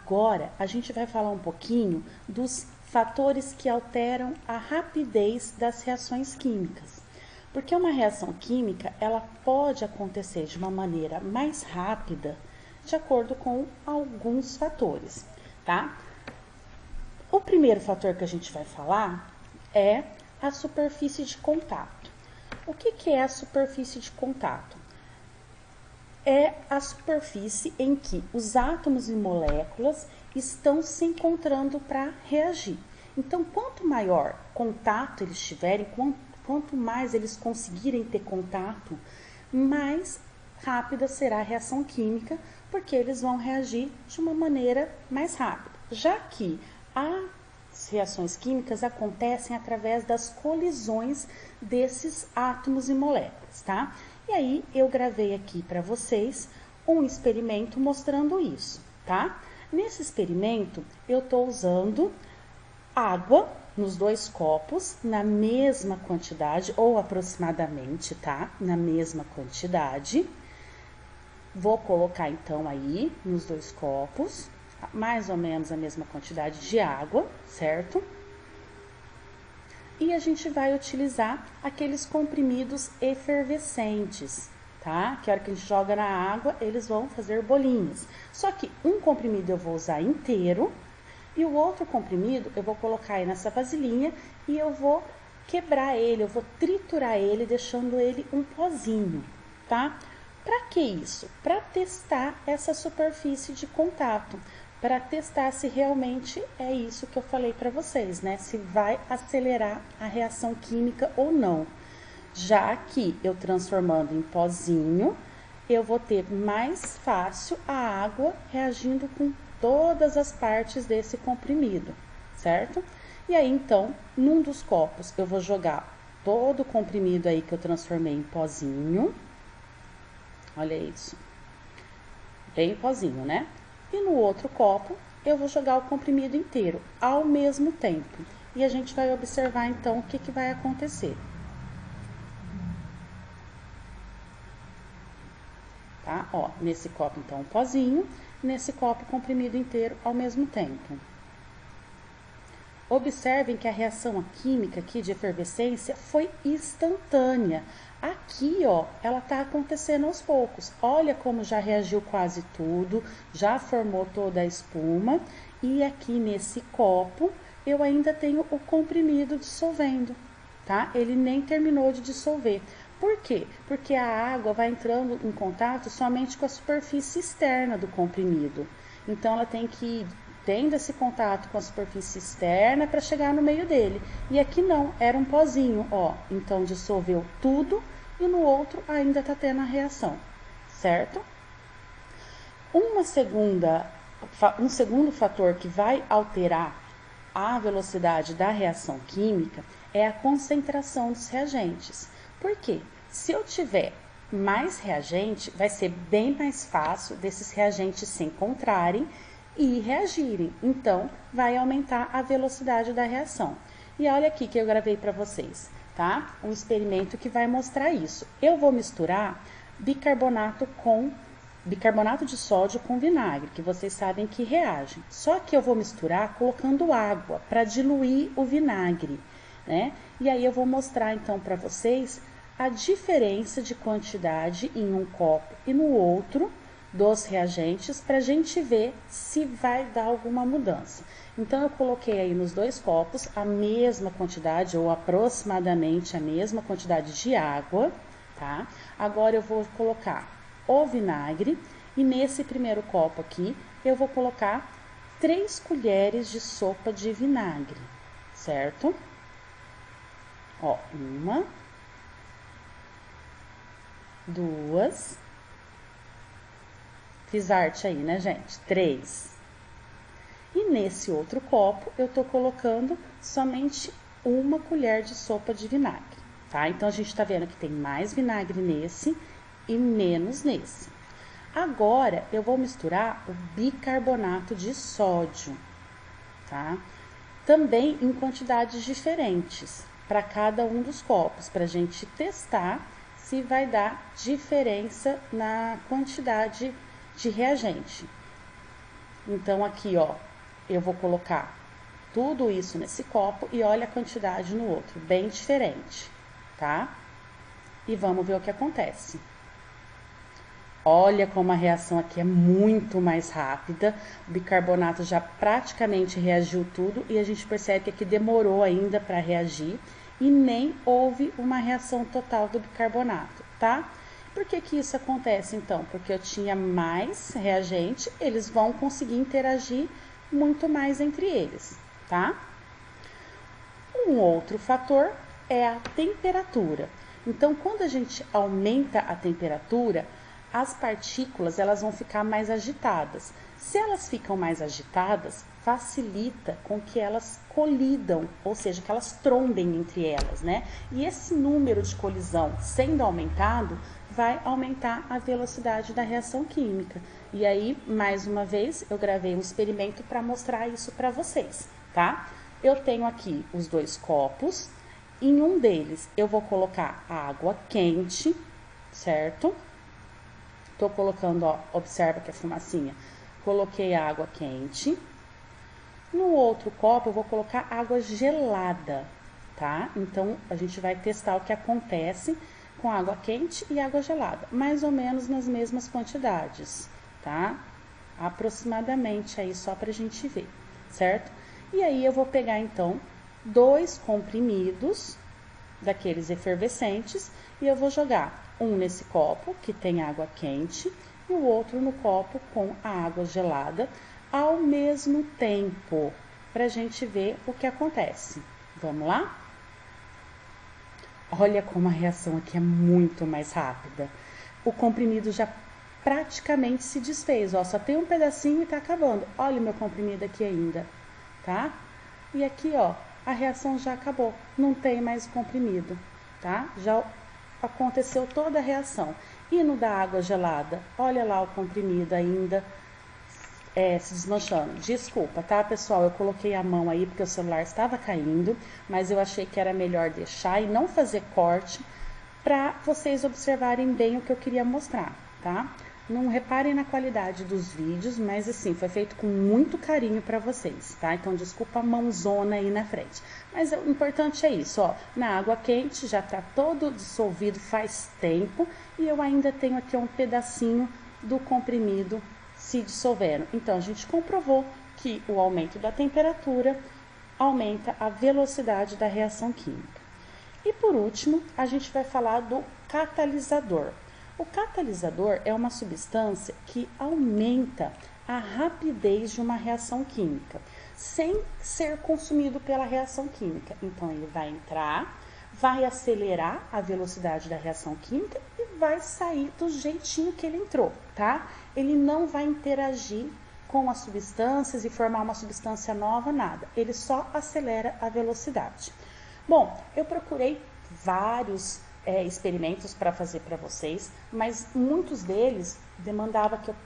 Agora, a gente vai falar um pouquinho dos fatores que alteram a rapidez das reações químicas. Porque uma reação química, ela pode acontecer de uma maneira mais rápida, de acordo com alguns fatores, tá? O primeiro fator que a gente vai falar é a superfície de contato. O que é a superfície de contato? É a superfície em que os átomos e moléculas estão se encontrando para reagir. Então, quanto maior contato eles tiverem, quanto mais eles conseguirem ter contato, mais rápida será a reação química, porque eles vão reagir de uma maneira mais rápida. Já que as reações químicas acontecem através das colisões desses átomos e moléculas, tá? E aí, eu gravei aqui para vocês um experimento mostrando isso, tá? Nesse experimento, eu estou usando água nos 2 copos, na mesma quantidade, ou aproximadamente, tá? Na mesma quantidade. Vou colocar, então, aí, nos 2 copos, mais ou menos a mesma quantidade de água, certo? E a gente vai utilizar aqueles comprimidos efervescentes, tá? Que a hora que a gente joga na água, eles vão fazer bolinhas. Só que um comprimido eu vou usar inteiro e o outro comprimido eu vou colocar aí nessa vasilhinha e eu vou quebrar ele, eu vou triturar ele, deixando ele um pozinho, tá? Para que isso? Para testar essa superfície de contato. Para testar se realmente é isso que eu falei para vocês, né? Se vai acelerar a reação química ou não. Já que eu transformando em pozinho, eu vou ter mais fácil a água reagindo com todas as partes desse comprimido, certo? E aí, então, num dos copos, eu vou jogar todo o comprimido aí que eu transformei em pozinho. Olha isso. Bem pozinho, né? E no outro copo, eu vou jogar o comprimido inteiro ao mesmo tempo. E a gente vai observar, então, o que vai acontecer. Tá? Ó, nesse copo, então, o pozinho. Nesse copo, comprimido inteiro ao mesmo tempo. Observem que a reação química aqui de efervescência foi instantânea. Aqui, ó, ela tá acontecendo aos poucos. Olha como já reagiu quase tudo, já formou toda a espuma. E aqui nesse copo, eu ainda tenho o comprimido dissolvendo, tá? Ele nem terminou de dissolver. Por quê? Porque a água vai entrando em contato somente com a superfície externa do comprimido. Então, ela tem que ir tendo esse contato com a superfície externa para chegar no meio dele. E aqui não, era um pozinho, ó. Então, dissolveu tudo e no outro ainda tá tendo a reação, certo? Um segundo fator que vai alterar a velocidade da reação química é a concentração dos reagentes. Por quê? Se eu tiver mais reagente, vai ser bem mais fácil desses reagentes se encontrarem e reagirem. Então, vai aumentar a velocidade da reação. E olha aqui que eu gravei para vocês, tá? Um experimento que vai mostrar isso. Eu vou misturar bicarbonato de sódio com vinagre, que vocês sabem que reagem. Só que eu vou misturar colocando água para diluir o vinagre, né? E aí eu vou mostrar então para vocês a diferença de quantidade em um copo e no outro dos reagentes para a gente ver se vai dar alguma mudança. Então, eu coloquei aí nos 2 copos a mesma quantidade ou aproximadamente a mesma quantidade de água, tá? Agora eu vou colocar o vinagre e nesse primeiro copo aqui eu vou colocar 3 colheres de sopa de vinagre, certo? Ó, 1, 2, fiz arte aí, né, gente? 3. E nesse outro copo, eu tô colocando somente 1 colher de sopa de vinagre, tá? Então, a gente tá vendo que tem mais vinagre nesse e menos nesse. Agora, eu vou misturar o bicarbonato de sódio, tá? Também em quantidades diferentes para cada um dos copos, pra gente testar se vai dar diferença na quantidade de reagente. Então, aqui, ó, eu vou colocar tudo isso nesse copo e olha a quantidade no outro, bem diferente, tá? E vamos ver o que acontece. Olha como a reação aqui é muito mais rápida, o bicarbonato já praticamente reagiu tudo e a gente percebe que aqui demorou ainda para reagir e nem houve uma reação total do bicarbonato, tá? Por que que isso acontece então? Porque eu tinha mais reagente, eles vão conseguir interagir muito mais entre eles, tá? Um outro fator é a temperatura. Então, quando a gente aumenta a temperatura, as partículas elas vão ficar mais agitadas. Se elas ficam mais agitadas, facilita com que elas colidam, ou seja, que elas trombem entre elas, né? E esse número de colisão sendo aumentado, vai aumentar a velocidade da reação química. E aí, mais uma vez, eu gravei um experimento para mostrar isso para vocês, tá? Eu tenho aqui os dois copos. Em um deles, eu vou colocar água quente, certo? Tô colocando, ó, observa que a fumacinha. Coloquei a água quente. No outro copo, eu vou colocar água gelada, tá? Então, a gente vai testar o que acontece com água quente e água gelada, mais ou menos nas mesmas quantidades, tá? Aproximadamente aí, só pra gente ver, certo? E aí, eu vou pegar, então, 2 comprimidos daqueles efervescentes e eu vou jogar um nesse copo que tem água quente e o outro no copo com a água gelada ao mesmo tempo, pra gente ver o que acontece. Vamos lá? Olha como a reação aqui é muito mais rápida. O comprimido já praticamente se desfez, ó, só tem um pedacinho e tá acabando. Olha o meu comprimido aqui ainda, tá? E aqui, ó, a reação já acabou, não tem mais comprimido, tá? Já aconteceu toda a reação. E no da água gelada, olha lá o comprimido ainda se desmanchando. Desculpa, tá, pessoal? Eu coloquei a mão aí porque o celular estava caindo, mas eu achei que era melhor deixar e não fazer corte para vocês observarem bem o que eu queria mostrar, tá? Não reparem na qualidade dos vídeos, mas assim, foi feito com muito carinho para vocês, tá? Então, desculpa a mãozona aí na frente. Mas o importante é isso, ó. Na água quente já tá todo dissolvido faz tempo e eu ainda tenho aqui um pedacinho do comprimido se dissolvendo. Então, a gente comprovou que o aumento da temperatura aumenta a velocidade da reação química. E por último, a gente vai falar do catalisador. O catalisador é uma substância que aumenta a rapidez de uma reação química, sem ser consumido pela reação química. Então, ele vai entrar, vai acelerar a velocidade da reação química e vai sair do jeitinho que ele entrou, tá? Ele não vai interagir com as substâncias e formar uma substância nova, nada. Ele só acelera a velocidade. Bom, eu procurei vários experimentos para fazer para vocês, mas muitos deles demandava que eu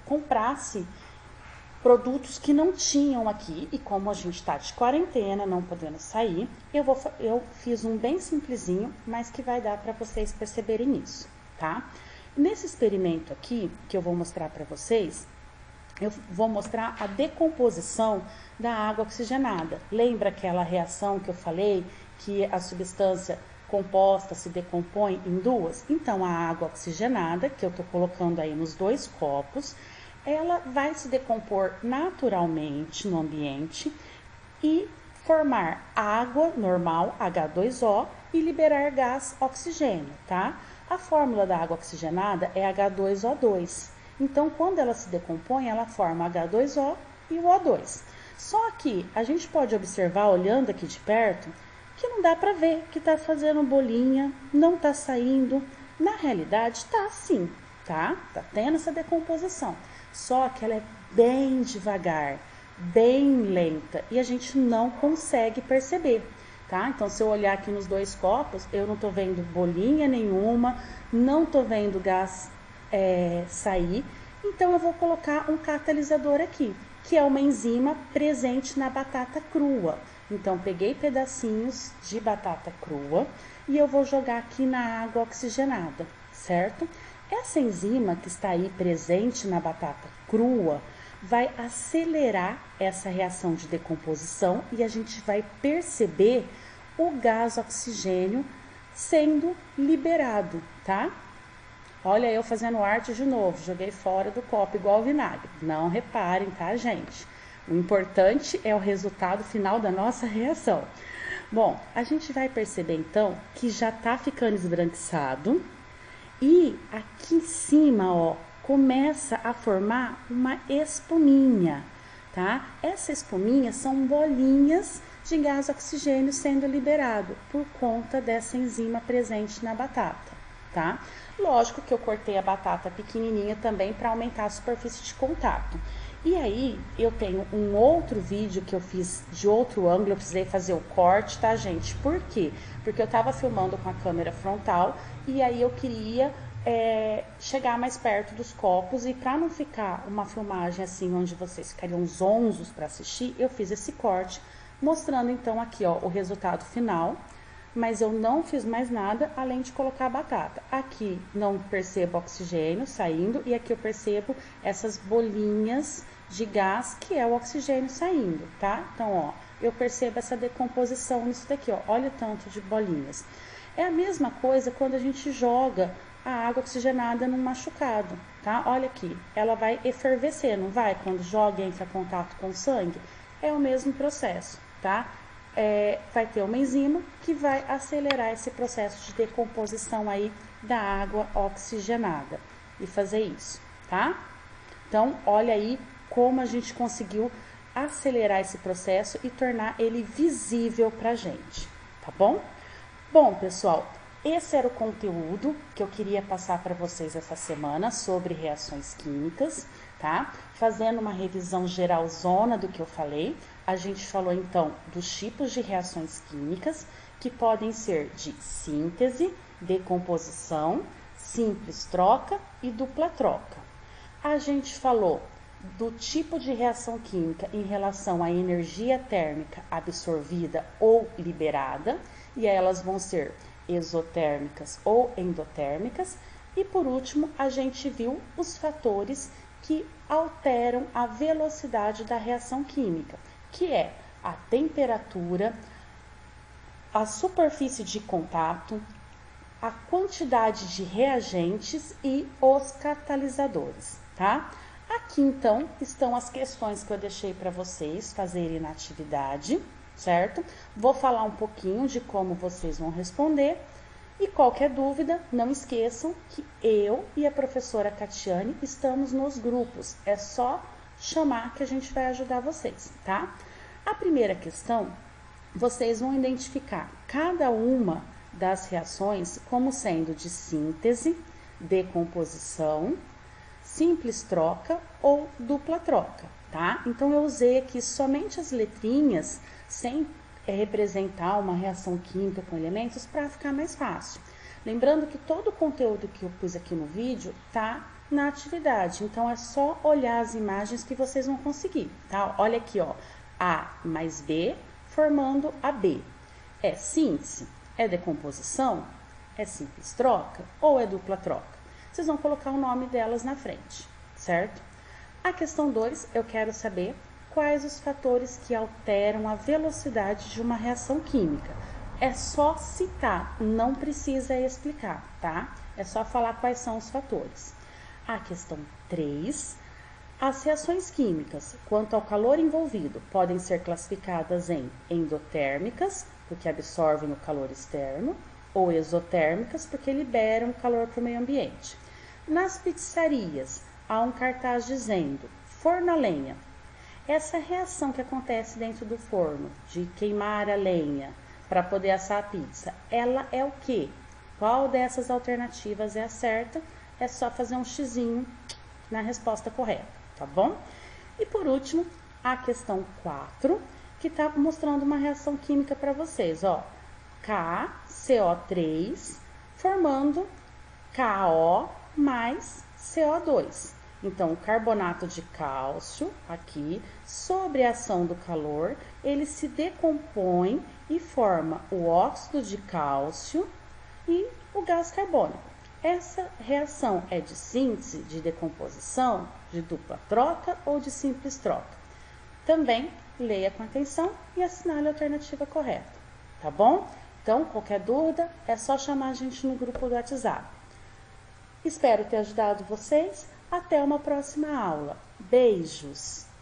comprasse produtos que não tinham aqui, e como a gente está de quarentena, não podendo sair, eu fiz um bem simplesinho, mas que vai dar para vocês perceberem isso, tá? Nesse experimento aqui, que eu vou mostrar para vocês, eu vou mostrar a decomposição da água oxigenada. Lembra aquela reação que eu falei, que a substância composta se decompõe em duas? Então, a água oxigenada, que eu estou colocando aí nos 2 copos, ela vai se decompor naturalmente no ambiente e formar água normal, H2O, e liberar gás oxigênio, tá? A fórmula da água oxigenada é H2O2. Então, quando ela se decompõe, ela forma H2O e o O2. Só que a gente pode observar, olhando aqui de perto, que não dá para ver que tá fazendo bolinha, não tá saindo. Na realidade, tá assim, tá? Tá tendo essa decomposição. Só que ela é bem devagar, bem lenta e a gente não consegue perceber, tá? Então, se eu olhar aqui nos 2 copos, eu não tô vendo bolinha nenhuma, não tô vendo gás sair. Então, eu vou colocar um catalisador aqui, que é uma enzima presente na batata crua. Então, peguei pedacinhos de batata crua e eu vou jogar aqui na água oxigenada, certo? Essa enzima que está aí presente na batata crua vai acelerar essa reação de decomposição e a gente vai perceber o gás oxigênio sendo liberado, tá? Olha eu fazendo arte de novo, joguei fora do copo igual o vinagre. Não reparem, tá, gente? O importante é o resultado final da nossa reação. Bom, a gente vai perceber então que já tá ficando esbranquiçado e aqui em cima, ó, começa a formar uma espuminha, tá? Essa espuminha são bolinhas de gás oxigênio sendo liberado por conta dessa enzima presente na batata, tá? Lógico que eu cortei a batata pequenininha também para aumentar a superfície de contato. E aí, eu tenho um outro vídeo que eu fiz de outro ângulo, eu precisei fazer o corte, tá, gente? Por quê? Porque eu tava filmando com a câmera frontal e aí eu queria chegar mais perto dos copos e para não ficar uma filmagem assim, onde vocês ficariam zonzos para assistir, eu fiz esse corte, mostrando então aqui, ó, o resultado final. Mas eu não fiz mais nada além de colocar a batata. Aqui não percebo oxigênio saindo e aqui eu percebo essas bolinhas de gás que é o oxigênio saindo, tá? Então, ó, eu percebo essa decomposição nisso daqui, ó. Olha o tanto de bolinhas. É a mesma coisa quando a gente joga a água oxigenada num machucado, tá? Olha aqui, ela vai efervescer, não vai? Quando joga e entra em contato com o sangue, é o mesmo processo, tá? Vai ter uma enzima que vai acelerar esse processo de decomposição aí da água oxigenada e fazer isso, tá? Então, olha aí como a gente conseguiu acelerar esse processo e tornar ele visível pra gente, tá bom? Bom, pessoal, esse era o conteúdo que eu queria passar para vocês essa semana sobre reações químicas, tá? Fazendo uma revisão geralzona do que eu falei. A gente falou então dos tipos de reações químicas, que podem ser de síntese, decomposição, simples troca e dupla troca. A gente falou do tipo de reação química em relação à energia térmica absorvida ou liberada, e elas vão ser exotérmicas ou endotérmicas. E por último, a gente viu os fatores que alteram a velocidade da reação química, que é a temperatura, a superfície de contato, a quantidade de reagentes e os catalisadores, tá? Aqui então estão as questões que eu deixei para vocês fazerem na atividade, certo? Vou falar um pouquinho de como vocês vão responder. E qualquer dúvida, não esqueçam que eu e a professora Catiane estamos nos grupos. É só chamar que a gente vai ajudar vocês, tá? A primeira questão, vocês vão identificar cada uma das reações como sendo de síntese, decomposição, simples troca ou dupla troca, tá? Então, eu usei aqui somente as letrinhas sem representar uma reação química com elementos para ficar mais fácil. Lembrando que todo o conteúdo que eu pus aqui no vídeo tá na atividade, então é só olhar as imagens que vocês vão conseguir, tá? Olha aqui, ó, A mais B formando AB. É síntese? É decomposição? É simples troca ou é dupla troca? Vocês vão colocar o nome delas na frente, certo? A questão 2, eu quero saber quais os fatores que alteram a velocidade de uma reação química. É só citar, não precisa explicar, tá? É só falar quais são os fatores. A questão 3, as reações químicas, quanto ao calor envolvido, podem ser classificadas em endotérmicas, porque absorvem o calor externo, ou exotérmicas, porque liberam o calor para o meio ambiente. Nas pizzarias, há um cartaz dizendo, forno a lenha. Essa reação que acontece dentro do forno, de queimar a lenha para poder assar a pizza, ela é o quê? Qual dessas alternativas é a certa? É só fazer um xizinho na resposta correta, tá bom? E por último, a questão 4, que está mostrando uma reação química para vocês, ó. KCO3 formando KO mais CO2. Então, o carbonato de cálcio, aqui, sob a ação do calor, ele se decompõe e forma o óxido de cálcio e o gás carbônico. Essa reação é de síntese, de decomposição? de dupla troca ou de simples troca. Também leia com atenção e assinale a alternativa correta, tá bom? Então, qualquer dúvida, é só chamar a gente no grupo do WhatsApp. Espero ter ajudado vocês. Até uma próxima aula. Beijos!